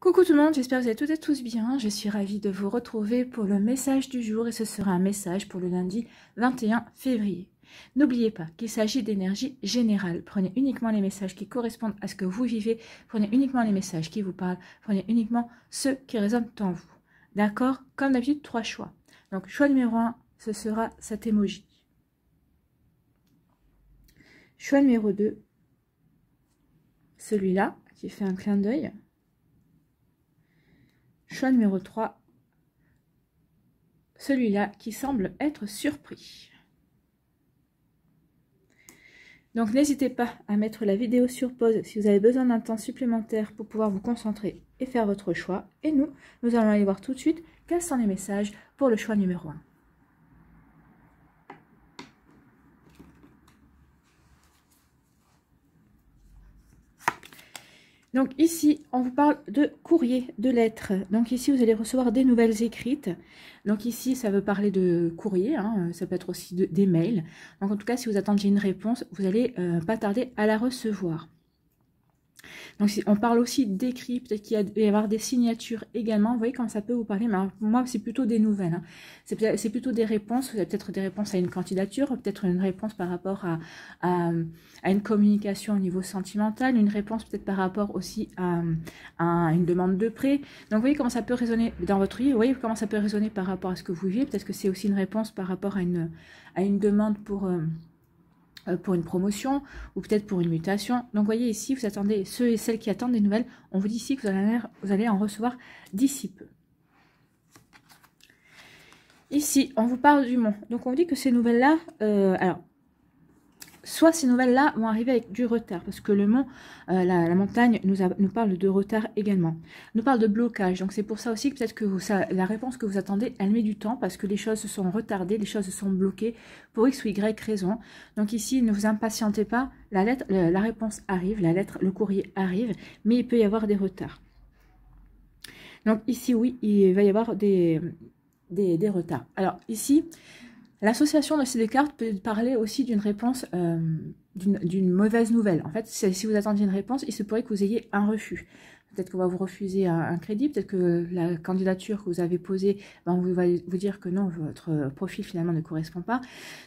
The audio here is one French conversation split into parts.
Coucou tout le monde, j'espère que vous allez toutes et tous bien. Je suis ravie de vous retrouver pour le message du jour et ce sera un message pour le lundi 21 février. N'oubliez pas qu'il s'agit d'énergie générale. Prenez uniquement les messages qui correspondent à ce que vous vivez. Prenez uniquement les messages qui vous parlent. Prenez uniquement ceux qui résonnent en vous. D'accord? Comme d'habitude, 3 choix. Donc, choix numéro 1, ce sera cet emoji. Choix numéro 2, celui-là qui fait un clin d'œil. Choix numéro 3, celui-là qui semble être surpris. Donc n'hésitez pas à mettre la vidéo sur pause si vous avez besoin d'un temps supplémentaire pour pouvoir vous concentrer et faire votre choix. Et nous allons aller voir tout de suite quels sont les messages pour le choix numéro 1. Donc ici, on vous parle de courrier, de lettres. Donc ici, vous allez recevoir des nouvelles écrites. Donc ici, ça veut parler de courrier, hein, ça peut être aussi des mails. Donc en tout cas, si vous attendiez une réponse, vous allez pas tarder à la recevoir. Donc on parle aussi d'écrits, peut-être qu'il va y avoir des signatures également. Vous voyez comment ça peut vous parler, mais alors, pour moi c'est plutôt des nouvelles. Hein. C'est plutôt des réponses, vous avez peut-être des réponses à une candidature, peut-être une réponse par rapport à une communication au niveau sentimental, une réponse peut-être par rapport aussi à une demande de prêt. Donc vous voyez comment ça peut résonner dans votre vie, vous voyez comment ça peut résonner par rapport à ce que vous vivez, peut-être que c'est aussi une réponse par rapport à une demande pour une promotion ou peut-être pour une mutation. Donc vous voyez ici, vous attendez, ceux et celles qui attendent des nouvelles, on vous dit ici que vous allez en recevoir d'ici peu. Ici, on vous parle du mont. Donc on vous dit que ces nouvelles-là, alors, soit ces nouvelles-là vont arriver avec du retard, parce que le mont, la montagne, nous parle de retard également. Nous parle de blocage, donc c'est pour ça aussi que peut-être que la réponse que vous attendez, elle met du temps, parce que les choses se sont retardées, les choses se sont bloquées, pour X ou Y raison. Donc ici, ne vous impatientez pas, la réponse arrive, le courrier arrive, mais il peut y avoir des retards. Donc ici, oui, il va y avoir des retards. Alors ici, l'association de ces deux cartes peut parler aussi d'une réponse, d'une mauvaise nouvelle. En fait, si vous attendiez une réponse, il se pourrait que vous ayez un refus. Peut-être qu'on va vous refuser un crédit, peut-être que la candidature que vous avez posée, on va vous dire que non, votre profil finalement ne correspond pas.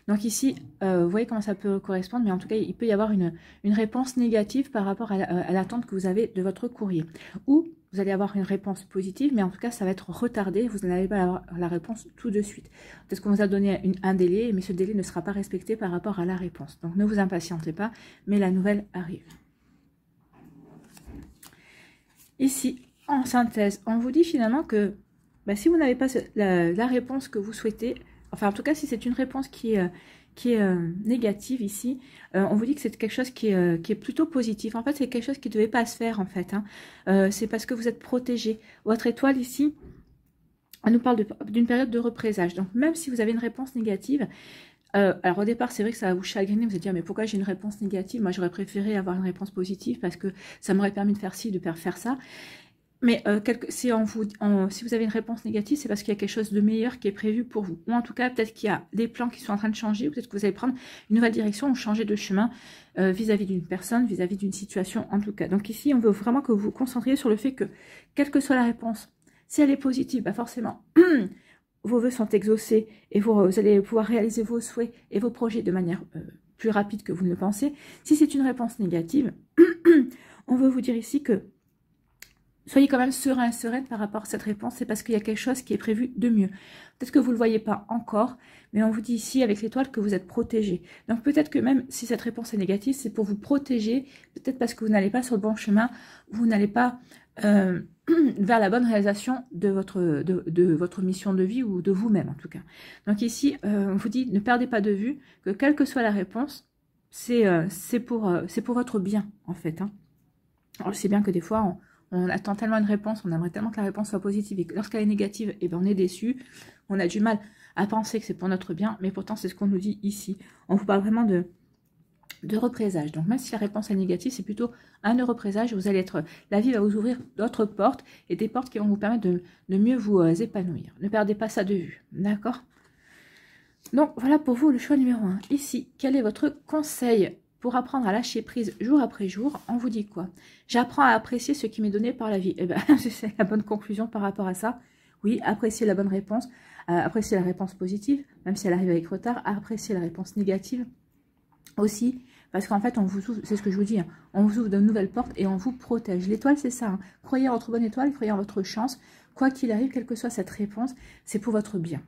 Donc ici, vous voyez comment ça peut correspondre, mais en tout cas, il peut y avoir une réponse négative par rapport à l'attente que vous avez de votre courrier. Ou vous allez avoir une réponse positive, mais en tout cas, ça va être retardé. Vous n'allez pas avoir la réponse tout de suite. Peut-être qu'on vous a donné un délai, mais ce délai ne sera pas respecté par rapport à la réponse. Donc, ne vous impatientez pas, mais la nouvelle arrive. Ici, en synthèse, on vous dit finalement que si vous n'avez pas la réponse que vous souhaitez, enfin, en tout cas, si c'est une réponse qui est négative ici, on vous dit que c'est quelque chose qui est plutôt positif. En fait, c'est quelque chose qui ne devait pas se faire, en fait. Hein. C'est parce que vous êtes protégé. Votre étoile, ici, elle nous parle d'une période de représage. Donc, même si vous avez une réponse négative, alors au départ, c'est vrai que ça va vous chagriner. Vous allez dire, mais pourquoi j'ai une réponse négative? Moi, j'aurais préféré avoir une réponse positive parce que ça m'aurait permis de faire ci, de faire ça. Mais si vous avez une réponse négative, c'est parce qu'il y a quelque chose de meilleur qui est prévu pour vous. Ou en tout cas, peut-être qu'il y a des plans qui sont en train de changer. Peut-être que vous allez prendre une nouvelle direction ou changer de chemin vis-à-vis d'une personne, vis-à-vis d'une situation en tout cas. Donc ici, on veut vraiment que vous vous concentriez sur le fait que, quelle que soit la réponse, si elle est positive, forcément, vos vœux sont exaucés et vous allez pouvoir réaliser vos souhaits et vos projets de manière plus rapide que vous ne le pensez. Si c'est une réponse négative, on veut vous dire ici que soyez quand même serein, sereine par rapport à cette réponse, c'est parce qu'il y a quelque chose qui est prévu de mieux. Peut-être que vous ne le voyez pas encore, mais on vous dit ici avec l'étoile que vous êtes protégé. Donc peut-être que même si cette réponse est négative, c'est pour vous protéger, peut-être parce que vous n'allez pas sur le bon chemin, vous n'allez pas vers la bonne réalisation de votre mission de vie ou de vous-même en tout cas. Donc ici, on vous dit ne perdez pas de vue que quelle que soit la réponse, c'est pour votre bien en fait. Hein. Alors c'est bien que des fois, on attend tellement une réponse, on aimerait tellement que la réponse soit positive et que lorsqu'elle est négative, eh ben on est déçu. On a du mal à penser que c'est pour notre bien, mais pourtant c'est ce qu'on nous dit ici. On vous parle vraiment de représage. Donc même si la réponse est négative, c'est plutôt un représage. Vous allez être, la vie va vous ouvrir d'autres portes et des portes qui vont vous permettre de mieux vous épanouir. Ne perdez pas ça de vue, d'accord? Donc voilà pour vous le choix numéro 1. Ici, quel est votre conseil pour apprendre à lâcher prise jour après jour, on vous dit quoi? J'apprends à apprécier ce qui m'est donné par la vie. Eh ben, c'est la bonne conclusion par rapport à ça. Oui, apprécier la bonne réponse, apprécier la réponse positive, même si elle arrive avec retard, apprécier la réponse négative aussi, parce qu'en fait, on vous ouvre, c'est ce que je vous dis, hein, on vous ouvre de nouvelles portes et on vous protège. L'étoile, c'est ça. Hein. Croyez en votre bonne étoile, croyez en votre chance. Quoi qu'il arrive, quelle que soit cette réponse, c'est pour votre bien.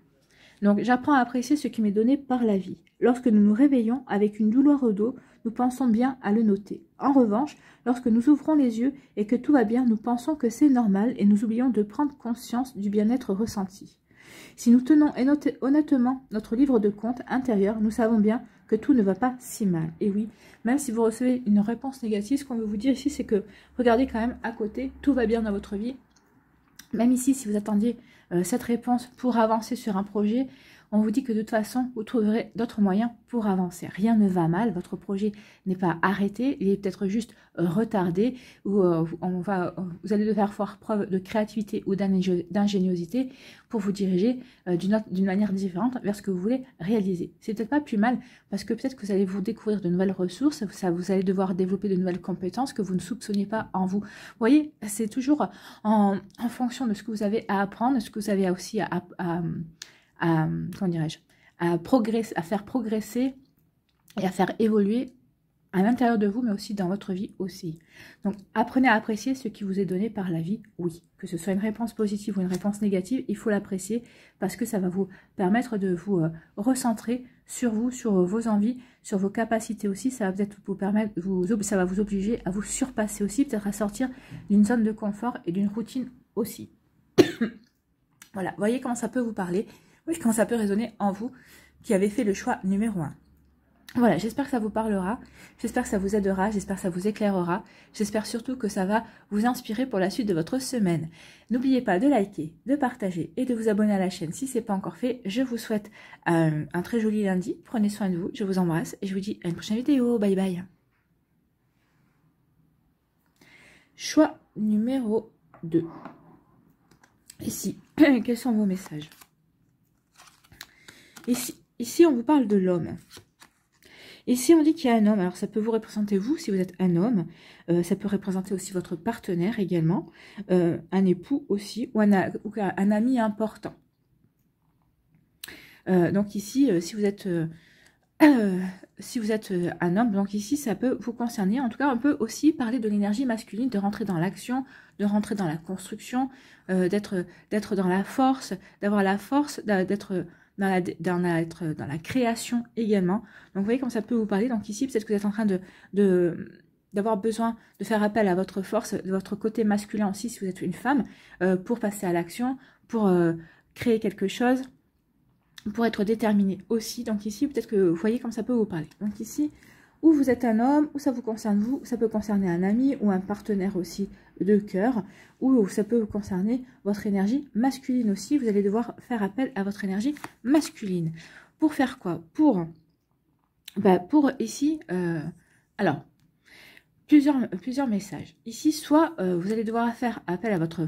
Donc, j'apprends à apprécier ce qui m'est donné par la vie. Lorsque nous nous réveillons avec une douleur au dos, nous pensons bien à le noter. En revanche, lorsque nous ouvrons les yeux et que tout va bien, nous pensons que c'est normal et nous oublions de prendre conscience du bien-être ressenti. Si nous tenons honnêtement notre livre de compte intérieur, nous savons bien que tout ne va pas si mal. Et oui, même si vous recevez une réponse négative, ce qu'on veut vous dire ici, c'est que regardez quand même à côté, tout va bien dans votre vie. Même ici, si vous attendiez cette réponse pour avancer sur un projet, on vous dit que de toute façon, vous trouverez d'autres moyens pour avancer. Rien ne va mal, votre projet n'est pas arrêté, il est peut-être juste retardé, ou vous allez devoir faire preuve de créativité ou d'ingéniosité pour vous diriger d'une manière différente vers ce que vous voulez réaliser. C'est peut-être pas plus mal, parce que peut-être que vous allez vous découvrir de nouvelles ressources, vous allez devoir développer de nouvelles compétences que vous ne soupçonniez pas en vous. Vous voyez, c'est toujours en fonction de ce que vous avez à apprendre, de ce que vous avez aussi comment dirais-je, à faire progresser et à faire évoluer à l'intérieur de vous, mais aussi dans votre vie aussi. Donc, apprenez à apprécier ce qui vous est donné par la vie, oui. Que ce soit une réponse positive ou une réponse négative, il faut l'apprécier parce que ça va vous permettre de vous recentrer sur vous, sur vos envies, sur vos capacités aussi. Ça va peut-être vous permettre, ça va vous obliger à vous surpasser aussi, peut-être à sortir d'une zone de confort et d'une routine aussi. Voilà, voyez comment ça peut vous parler. Oui, comment ça peut résonner en vous qui avez fait le choix numéro 1. Voilà, j'espère que ça vous parlera, j'espère que ça vous aidera, j'espère que ça vous éclairera, j'espère surtout que ça va vous inspirer pour la suite de votre semaine. N'oubliez pas de liker, de partager et de vous abonner à la chaîne si ce n'est pas encore fait. Je vous souhaite un très joli lundi, prenez soin de vous, je vous embrasse et je vous dis à une prochaine vidéo, bye bye. Choix numéro 2. Ici, quels sont vos messages ? Ici, on vous parle de l'homme. Ici, on dit qu'il y a un homme. Alors, ça peut vous représenter vous, si vous êtes un homme. Ça peut représenter aussi votre partenaire également. Un époux aussi, ou un ami important. Donc ici, si vous êtes un homme, donc ici, ça peut vous concerner. En tout cas, on peut aussi parler de l'énergie masculine, de rentrer dans l'action, de rentrer dans la construction, d'être dans la force, d'avoir la force, d'être dans la création également. Donc, vous voyez comme ça peut vous parler. Donc, ici, peut-être que vous êtes en train d'avoir besoin de faire appel à votre force, de votre côté masculin aussi, si vous êtes une femme, pour passer à l'action, pour créer quelque chose, pour être déterminé aussi. Donc, ici, peut-être que vous voyez comme ça peut vous parler. Donc, ici, ou vous êtes un homme, ou ça vous concerne vous, ça peut concerner un ami ou un partenaire aussi de cœur, ou ça peut vous concerner votre énergie masculine aussi. Vous allez devoir faire appel à votre énergie masculine. Pour faire quoi? Pour ici, alors, plusieurs messages. Ici, soit vous allez devoir faire appel à votre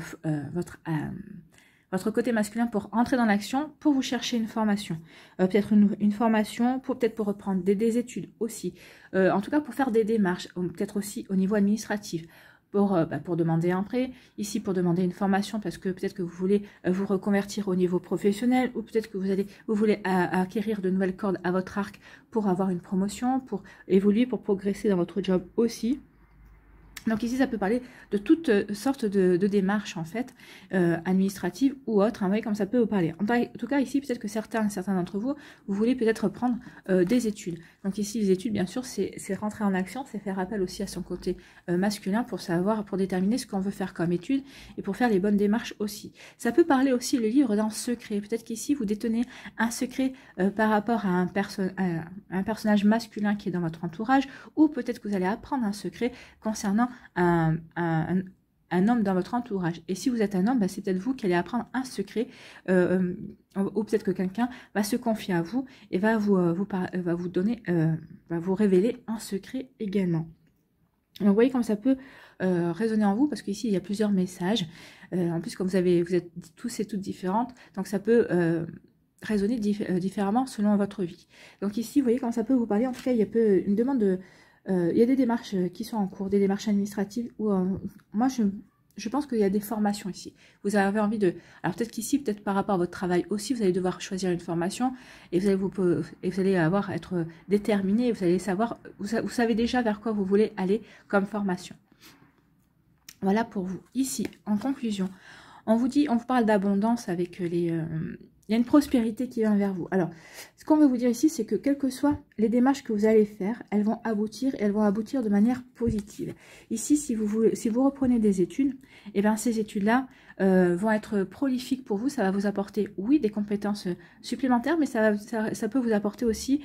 côté masculin pour entrer dans l'action, pour vous chercher une formation. Peut-être une formation, peut-être pour reprendre des études aussi. En tout cas, pour faire des démarches, peut-être aussi au niveau administratif. Pour demander un prêt, ici pour demander une formation, parce que peut-être que vous voulez vous reconvertir au niveau professionnel, ou peut-être que vous voulez acquérir de nouvelles cordes à votre arc pour avoir une promotion, pour évoluer, pour progresser dans votre job aussi. Donc ici, ça peut parler de toutes sortes de démarches, en fait, administratives ou autres. Vous voyez comme ça peut vous parler. En tout cas, ici, peut-être que certains d'entre vous, vous voulez peut-être prendre des études. Donc ici, les études, bien sûr, c'est rentrer en action, c'est faire appel aussi à son côté masculin pour déterminer ce qu'on veut faire comme étude et pour faire les bonnes démarches aussi. Ça peut parler aussi le livre d'un secret. Peut-être qu'ici, vous détenez un secret par rapport à un personnage masculin qui est dans votre entourage, ou peut-être que vous allez apprendre un secret concernant un homme dans votre entourage. Et si vous êtes un homme, c'est peut-être vous qui allez apprendre un secret, ou peut-être que quelqu'un va se confier à vous et va vous révéler un secret également. Donc, vous voyez comme ça peut résonner en vous, parce qu'ici il y a plusieurs messages. En plus, comme vous êtes tous et toutes différentes, donc ça peut résonner différemment selon votre vie. Donc ici, vous voyez comment ça peut vous parler. En tout cas, il y a une demande il y a des démarches qui sont en cours, des démarches administratives, où moi, je pense qu'il y a des formations ici. Vous avez envie de... Alors peut-être qu'ici, peut-être par rapport à votre travail aussi, vous allez devoir choisir une formation et vous allez être déterminé, vous allez savoir, vous savez déjà vers quoi vous voulez aller comme formation. Voilà pour vous. Ici, en conclusion, on vous parle d'abondance avec les... il y a une prospérité qui vient vers vous. Alors, ce qu'on veut vous dire ici, c'est que quelles que soient les démarches que vous allez faire, elles vont aboutir et elles vont aboutir de manière positive. Ici, si vous reprenez des études, eh bien, ces études-là vont être prolifiques pour vous. Ça va vous apporter, oui, des compétences supplémentaires, mais ça peut vous apporter aussi...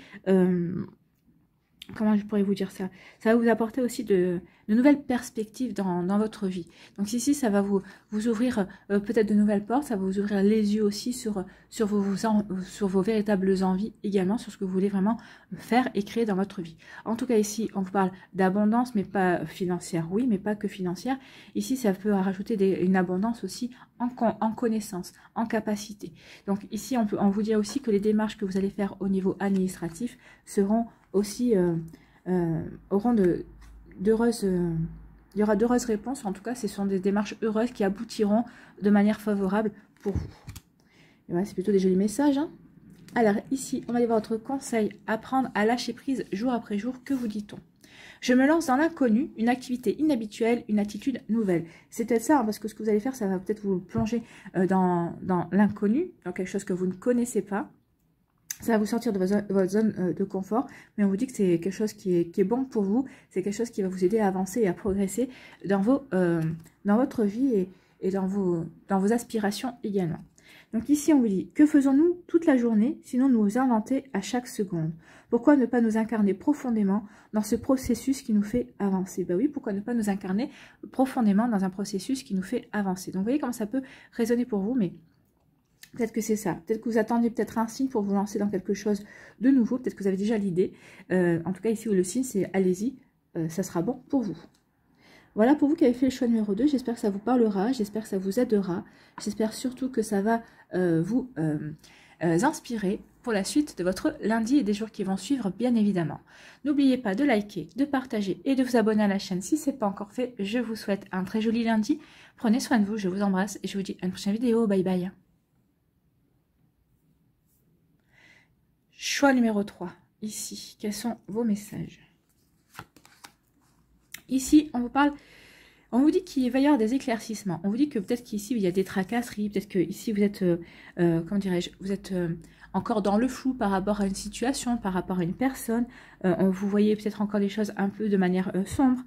comment je pourrais vous dire ça? Ça va vous apporter aussi de nouvelles perspectives dans votre vie. Donc ici, ça va vous ouvrir peut-être de nouvelles portes, ça va vous ouvrir les yeux aussi sur vos véritables envies également, sur ce que vous voulez vraiment faire et créer dans votre vie. En tout cas, ici, on vous parle d'abondance, mais pas financière, oui, mais pas que financière. Ici, ça peut rajouter une abondance aussi en connaissance, en capacité. Donc ici, on vous dit aussi que les démarches que vous allez faire au niveau administratif seront aussi auront d'heureuses il y aura d'heureuses réponses. En tout cas, ce sont des démarches heureuses qui aboutiront de manière favorable pour vous. Et voilà, c'est plutôt des jolis messages, hein. Alors ici, on va aller voir votre conseil: apprendre à lâcher prise jour après jour. Que vous dit-on? Je me lance dans l'inconnu, une activité inhabituelle, une attitude nouvelle. C'est peut-être ça, hein, parce que ce que vous allez faire, ça va peut-être vous plonger dans l'inconnu, dans quelque chose que vous ne connaissez pas. Ça va vous sortir de votre zone de confort, mais on vous dit que c'est quelque chose qui est bon pour vous. C'est quelque chose qui va vous aider à avancer et à progresser dans votre vie et dans vos aspirations également. Donc ici, on vous dit: que faisons-nous toute la journée, sinon nous inventer à chaque seconde? Pourquoi ne pas nous incarner profondément dans ce processus qui nous fait avancer? Ben oui, pourquoi ne pas nous incarner profondément dans un processus qui nous fait avancer? Donc vous voyez comment ça peut résonner pour vous, mais... peut-être que c'est ça. Peut-être que vous attendiez peut-être un signe pour vous lancer dans quelque chose de nouveau. Peut-être que vous avez déjà l'idée. En tout cas, ici, où le signe, c'est allez-y. Ça sera bon pour vous. Voilà pour vous qui avez fait le choix numéro 2. J'espère que ça vous parlera. J'espère que ça vous aidera. J'espère surtout que ça va vous inspirer pour la suite de votre lundi et des jours qui vont suivre, bien évidemment. N'oubliez pas de liker, de partager et de vous abonner à la chaîne si ce n'est pas encore fait. Je vous souhaite un très joli lundi. Prenez soin de vous. Je vous embrasse et je vous dis à une prochaine vidéo. Bye bye. Choix numéro 3, ici, quels sont vos messages? Ici, on vous dit qu'il va y avoir des éclaircissements. On vous dit que peut-être qu'ici, il y a des tracasseries, peut-être que ici vous êtes, comment dirais-je, vous êtes encore dans le flou par rapport à une situation, par rapport à une personne. Vous voyez peut-être encore des choses un peu de manière sombre.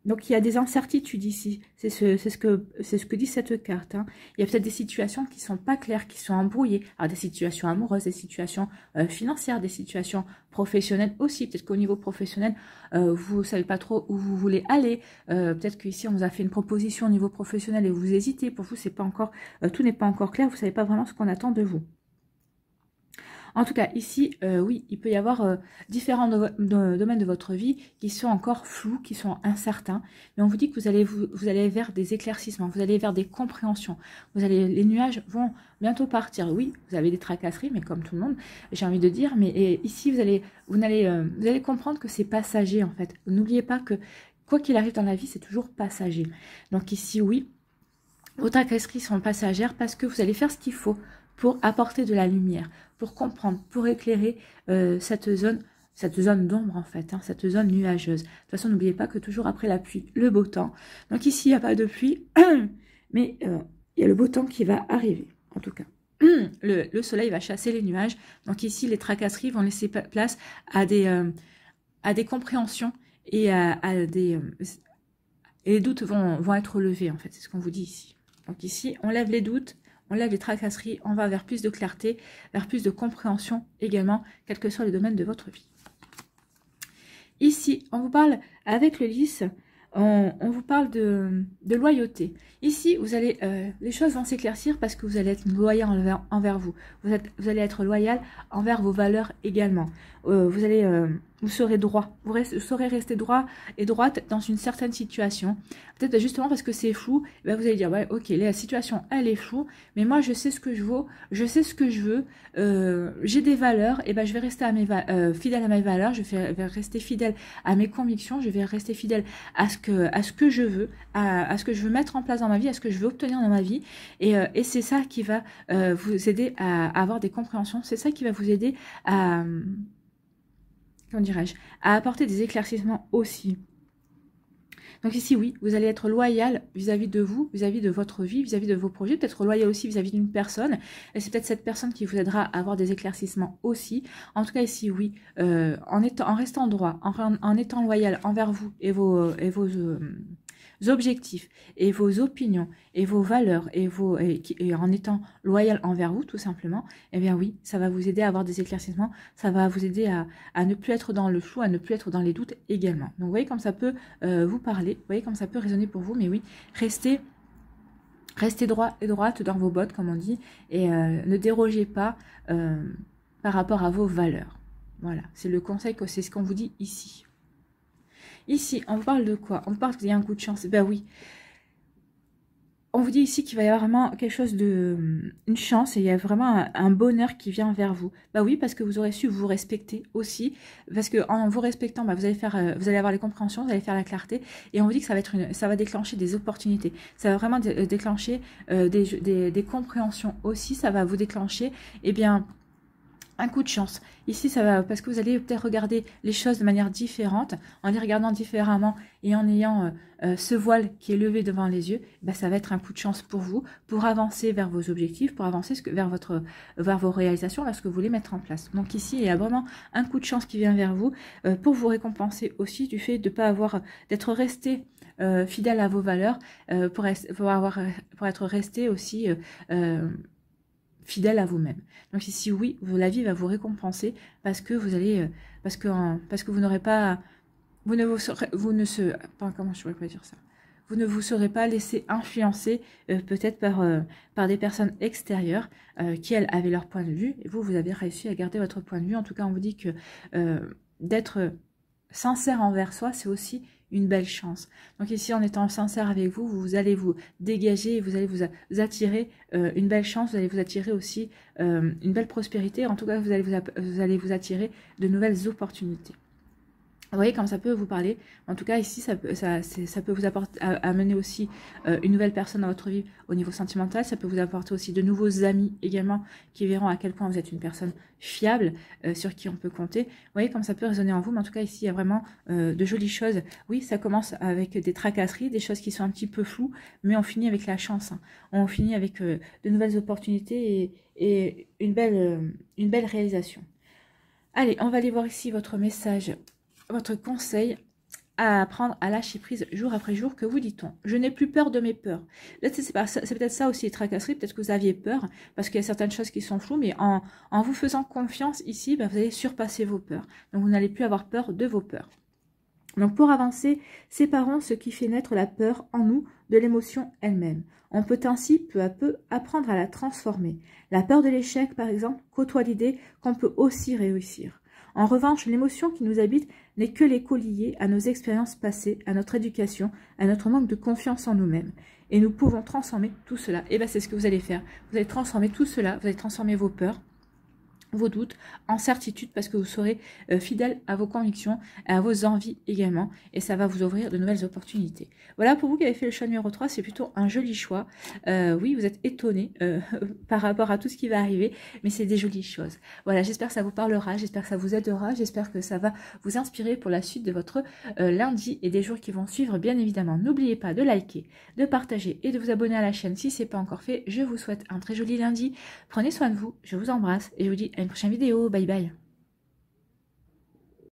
Donc, il y a des incertitudes ici. C'est ce que dit cette carte, hein. Il y a peut-être des situations qui ne sont pas claires, qui sont embrouillées. Alors, des situations amoureuses, des situations financières, des situations professionnelles aussi. Peut-être qu'au niveau professionnel, vous ne savez pas trop où vous voulez aller. Peut-être qu'ici, on vous a fait une proposition au niveau professionnel et vous hésitez. Pour vous, c'est pas encore, tout n'est pas encore clair. Vous ne savez pas vraiment ce qu'on attend de vous. En tout cas, ici, oui, il peut y avoir différents domaines de votre vie qui sont encore flous, qui sont incertains. Mais on vous dit que vous allez vers des éclaircissements, vous allez vers des compréhensions. Les nuages vont bientôt partir. Oui, vous avez des tracasseries, mais comme tout le monde, j'ai envie de dire. Mais ici, vous allez comprendre que c'est passager, en fait. N'oubliez pas que, quoi qu'il arrive dans la vie, c'est toujours passager. Donc ici, oui, vos tracasseries sont passagères parce que vous allez faire ce qu'il faut pour apporter de la lumière, pour comprendre, pour éclairer cette zone d'ombre en fait, hein, cette zone nuageuse. De toute façon, n'oubliez pas que toujours après la pluie, le beau temps. Donc ici, il n'y a pas de pluie, mais il y a le beau temps qui va arriver, en tout cas. Le soleil va chasser les nuages. Donc ici, les tracasseries vont laisser place à des compréhensions et et les doutes vont être levés, en fait. C'est ce qu'on vous dit ici. Donc ici, on lève les doutes, on lève les tracasseries, on va vers plus de clarté, vers plus de compréhension également, quel que soit le domaine de votre vie. Ici, on vous parle avec le lys, on vous parle de loyauté. Ici, les choses vont s'éclaircir parce que vous allez être loyal envers vous. Vous allez être loyal envers vos valeurs également. Vous allez vous serez droit, saurez rester droit et droite dans une certaine situation. Peut-être justement parce que c'est flou, ben vous allez dire, ouais, ok, la situation, elle est floue, mais moi, je sais ce que je vaux, je sais ce que je veux, j'ai des valeurs, et ben je vais rester fidèle à mes valeurs, je vais rester fidèle à mes convictions, je vais rester fidèle à ce que je veux, à ce que je veux mettre en place dans ma vie, à ce que je veux obtenir dans ma vie, et c'est ça qui va vous aider à avoir des compréhensions, c'est ça qui va vous aider à... comment dirais-je, à apporter des éclaircissements aussi. Donc ici, oui, vous allez être loyal vis-à-vis de vous, vis-à-vis de votre vie, vis-à-vis de vos projets, peut-être loyal aussi vis-à-vis d'une personne, et c'est peut-être cette personne qui vous aidera à avoir des éclaircissements aussi. En tout cas, ici, oui, en restant droit, en étant loyal envers vous et vos objectifs et vos opinions et vos valeurs et en étant loyal envers vous tout simplement, eh bien oui, ça va vous aider à avoir des éclaircissements, ça va vous aider à ne plus être dans le flou, à ne plus être dans les doutes également. Donc vous voyez comme ça peut vous parler, vous voyez comme ça peut résonner pour vous, mais oui, restez droit et droite dans vos bottes comme on dit, et ne dérogez pas par rapport à vos valeurs. Voilà, c'est le conseil, c'est ce qu'on vous dit ici. Ici, on vous parle de quoi? On vous parle qu'il y a un coup de chance. Ben oui. On vous dit ici qu'il va y avoir vraiment quelque chose une chance, et il y a vraiment un bonheur qui vient vers vous. Bah oui, parce que vous aurez su vous respecter aussi, parce que en vous respectant, bah, vous allez avoir les compréhensions, vous allez faire la clarté, et on vous dit que ça va déclencher des opportunités. Ça va vraiment déclencher des compréhensions aussi. Ça va vous déclencher, eh bien, un coup de chance. Ici, ça va parce que vous allez peut-être regarder les choses de manière différente, en les regardant différemment et en ayant ce voile qui est levé devant les yeux. Ben, ça va être un coup de chance pour vous, pour avancer vers vos objectifs, pour avancer vers vos réalisations, vers ce que vous voulez mettre en place. Donc ici, il y a vraiment un coup de chance qui vient vers vous pour vous récompenser aussi du fait de pas d'être resté fidèle à vos valeurs, pour être resté aussi fidèle à vous-même. Donc ici, oui, la vie va vous récompenser parce que vous allez, parce que vous n'aurez pas, comment je pourrais dire ça, vous ne vous serez pas laissé influencer peut-être par des personnes extérieures qui, elles, avaient leur point de vue, et vous avez réussi à garder votre point de vue. En tout cas, on vous dit que d'être sincère envers soi, c'est aussi une belle chance. Donc ici, en étant sincère avec vous, vous allez vous dégager et vous allez vous attirer une belle chance, vous allez vous attirer aussi une belle prospérité. En tout cas, vous allez vous attirer de nouvelles opportunités. Vous voyez comme ça peut vous parler. En tout cas, ici, ça peut vous amener aussi une nouvelle personne dans votre vie au niveau sentimental. Ça peut vous apporter aussi de nouveaux amis également qui verront à quel point vous êtes une personne fiable, sur qui on peut compter. Vous voyez comme ça peut résonner en vous. Mais en tout cas, ici, il y a vraiment de jolies choses. Oui, ça commence avec des tracasseries, des choses qui sont un petit peu floues, mais on finit avec la chance. Hein. On finit avec de nouvelles opportunités et une belle réalisation. Allez, on va aller voir ici votre message. Votre conseil à apprendre à lâcher prise jour après jour. Que vous dit-on? Je n'ai plus peur de mes peurs. Là, c'est peut-être ça aussi, les tracasseries. Peut-être que vous aviez peur parce qu'il y a certaines choses qui sont floues, mais en vous faisant confiance ici, bah, vous allez surpasser vos peurs. Donc, vous n'allez plus avoir peur de vos peurs. Donc, pour avancer, séparons ce qui fait naître la peur en nous de l'émotion elle-même. On peut ainsi, peu à peu, apprendre à la transformer. La peur de l'échec, par exemple, côtoie l'idée qu'on peut aussi réussir. En revanche, l'émotion qui nous habite n'est que l'écho lié à nos expériences passées, à notre éducation, à notre manque de confiance en nous-mêmes. Et nous pouvons transformer tout cela. Et bien, c'est ce que vous allez faire. Vous allez transformer tout cela, vous allez transformer vos peurs, vos doutes en certitude, parce que vous serez fidèle à vos convictions, à vos envies également, et ça va vous ouvrir de nouvelles opportunités. Voilà, pour vous qui avez fait le choix numéro 3, c'est plutôt un joli choix. Oui, vous êtes étonnés par rapport à tout ce qui va arriver, mais c'est des jolies choses. Voilà, j'espère que ça vous parlera, j'espère que ça vous aidera, j'espère que ça va vous inspirer pour la suite de votre lundi et des jours qui vont suivre, bien évidemment. N'oubliez pas de liker, de partager et de vous abonner à la chaîne si ce n'est pas encore fait. Je vous souhaite un très joli lundi. Prenez soin de vous, je vous embrasse et je vous dis à une prochaine vidéo. Bye bye.